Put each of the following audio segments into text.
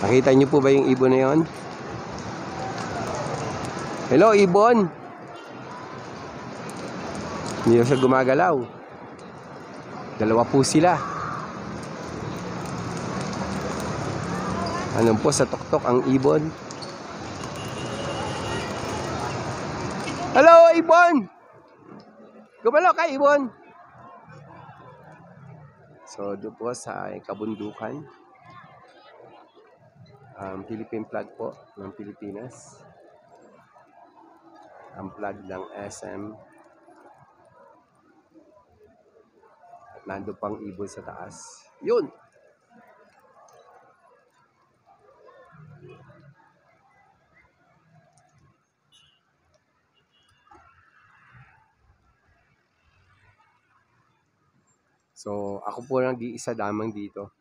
Nakita niyo po ba yung ibon na yon? Hello, ibon! Hindi na siya gumagalaw. Dalawa po sila. Ano po sa tuktok ang ibon? Hello, ibon! Gumalaw ka, ibon! So, doon po sa kabundukan. Philippine flag po ng Pilipinas. Ang flag ng SM. At nando pang ibon sa taas. Yun! So, ako po lang di-isa damang dito.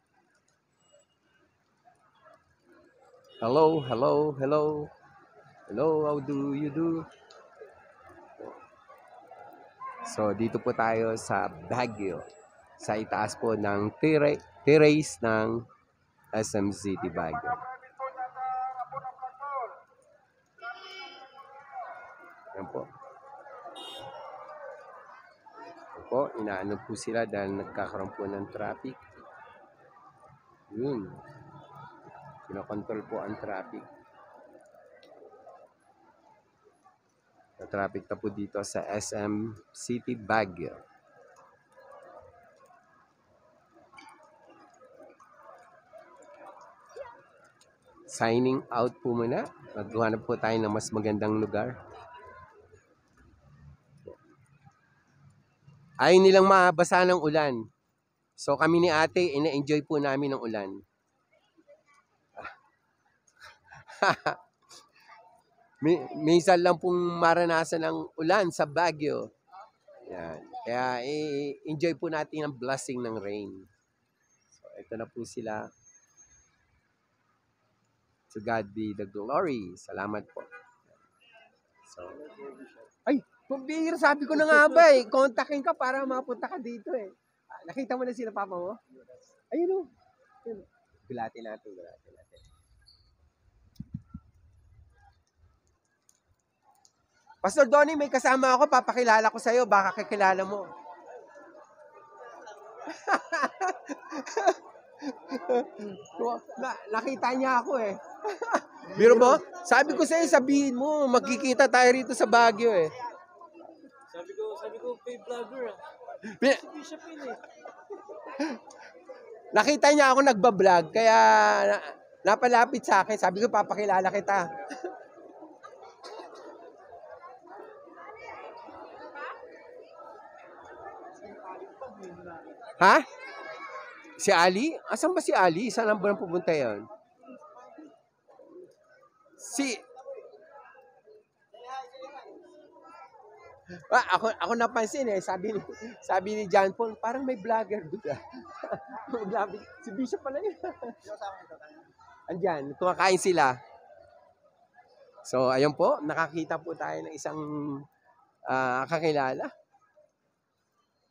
Hello, hello, hello. Hello, how do you do? So, dito po tayo sa Baguio. Sa itaas po ng terrace ng SM City Baguio. Yan po. Yan po, inaano po sila dahil nagkakaroon po ng traffic. Yun. Kinokontrol po ang traffic. Sa traffic na po dito sa SM City Baguio. Signing out po muna. Maghanap po tayo ng mas magandang lugar. Ayaw nilang mabasa ng ulan. So kami ni ate, ina-enjoy po namin ng ulan. Minsan lang pong maranasan ng ulan sa Baguio. Yan. Kaya enjoy po natin ang blessing ng rain. So ito na po sila. To God be the glory. Salamat po. So, ay, pambihira, sabi ko na nga ba eh. Kontakin ka para mapunta ka dito eh. Nakita mo na sila papa mo? Ayun o. Gulatin natin. Pastor Donnie, may kasama ako. Papakilala ko sa'yo. Baka kakilala mo. Nakita niya ako eh. Biro mo? Sabi ko sa'yo, sabihin mo, magkikita tayo rito sa Baguio eh. Sabi ko, pay vlogger ah. Bishop yun eh. Nakita niya ako nagbablog, kaya napalapit sa akin. Sabi ko, papakilala kita. Ha? Si Ali? Asan ba si Ali? Saan ang ba pupunta yan? Ako napansin eh, sabi ni John Paul, parang may vlogger doon. Si Bishop pala yun. Andyan, kumakain sila. So, ayun po, nakakita po tayo ng isang kakilala.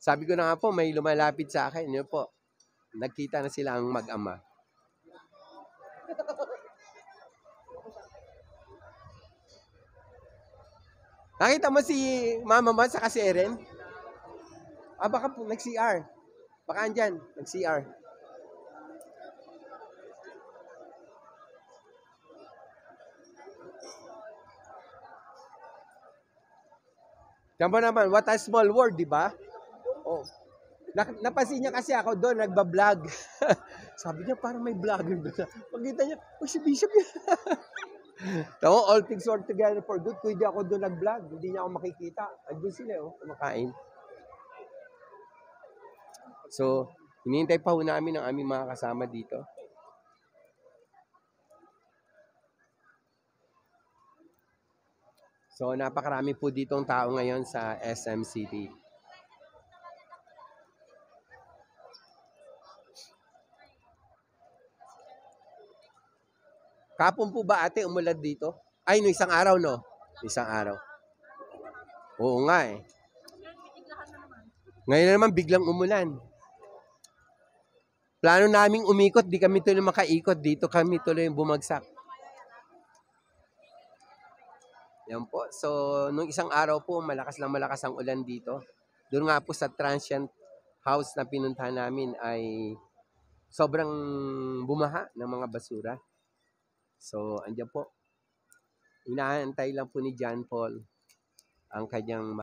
Sabi ko na nga po, may lumalapit sa akin. Yun po, nagkita na sila ang mag-ama. Nakita mo si Mama Man sa si Eren? Baka po nag-CR. Baka andyan, nag-CR. Tama naman, what a small world, di ba? Oh. Napansin niya kasi ako doon, nagba-vlog. Sabi niya, parang may vlogger doon. Pagkita niya, si Bishop yun. Tama, all things work together for good. Kung hindi ako doon nag-vlog, hindi niya ako makikita. Andun sila, kumakain. So, hinihintay pa ho namin ang aming mga kasama dito. So, napakarami po ditong tao ngayon sa SM City. Kapon po ba ate umulan dito? Ay, no, isang araw, no? Isang araw. Oo nga eh. Ngayon na naman biglang umulan. Plano naming umikot, di kami tuloy makaikot. Dito kami tuloy bumagsak. Yan po. So, nung isang araw po, malakas ang ulan dito. Doon nga po sa transient house na pinuntahan namin ay sobrang bumaha ng mga basura. So, andyan po. Inaantay lang po ni John Paul ang kanyang